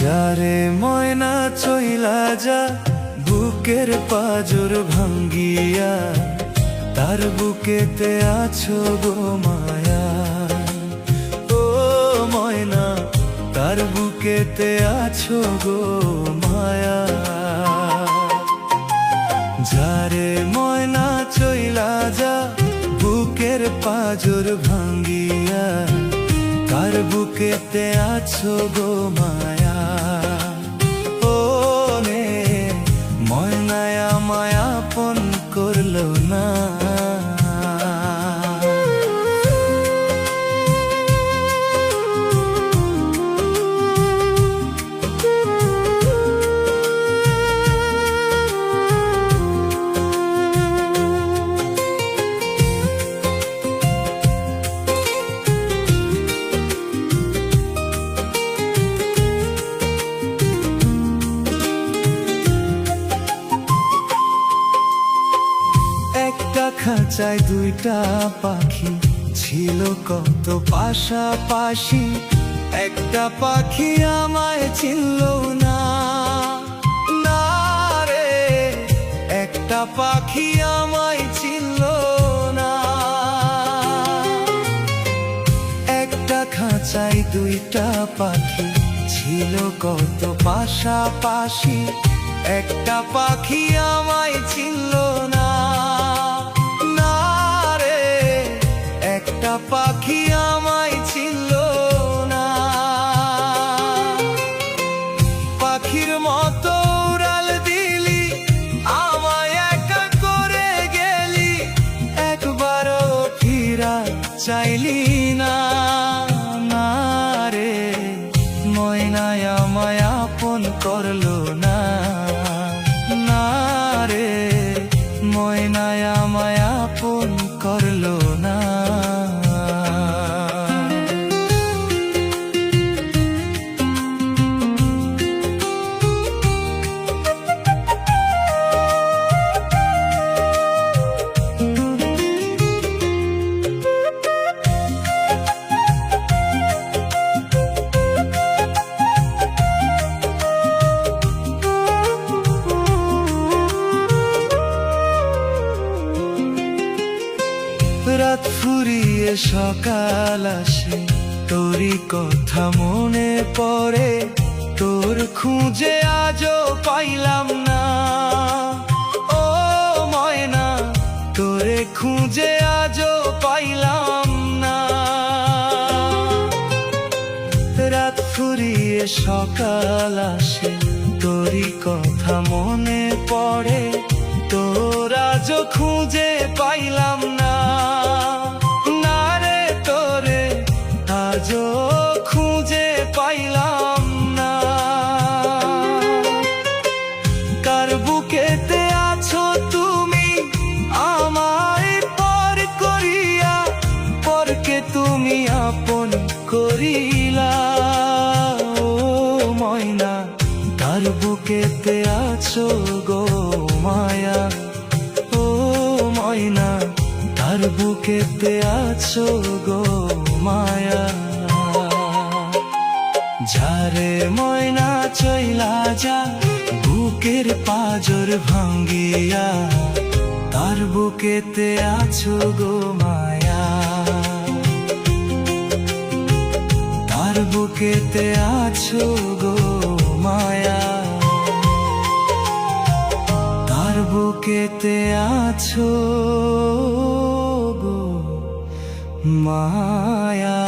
যারে ময়না চইলা যা বুকের পাজর ভাঙ্গিয়া, তার বুকেতে আছো গো মায়া। ও ময়না, তার বুকেতে আছো গো মায়া। যারে ময়না চইলা যা বুকের পাজর ভাঙ্গিয়া, তার বুকেতে আছো গো মায়া। ও নে ময়নায়া মায়া আপন করলো না। একটা খাঁচায় দুইটা পাখি ছিল কত পাশাপাশি, একটা পাখি আমায় চিনল না। না রে, একটা পাখি আমায় চিনল না। একটা খাঁচায় দুইটা পাখি ছিল কত পাশাপাশি, একটা পাখি আমায় চিনল না। না রে, একটা পাখি আমায় চিনল না। পাখির মতো উড়াল দিলি, আমায় একা করে গেলি, একবারও ফিরা চাইলি না। না রে, ময়নায় আমায় আপন করলো না। না রে, ময়নায় আমায় আপন করলো না। রাত ফুরিয়ে সকাল আসে, তোরই কথা মনে পড়ে, তোর খুঁজে আজও পাইলাম না। ও ময়না, তোরে খুঁজে আজও পাইলাম না। রাত ফুরিয়ে সকাল আসে, তোরই কথা মনে পড়ে, তোর আজও খুঁজে পাইলাম না। না রে, তোরে আজও খুঁজে পাইলাম না। কার বুকেতে আছো তুমি আমায় পর করিয়া, পরকে তুমি আপন করিলা। ও ময়না, কার বুকেতে আছো গো মায়া। ও ময়না, তার বুকেতে আছো গো মায়া। যারে ময়না চইলা যা বুকের পাজর ভাঙ্গিয়া, তার বুকেতে আছো গো মায়া। তার বুকেতে আছো গো মায়া। তার বুকেতে আছো গো মায়া।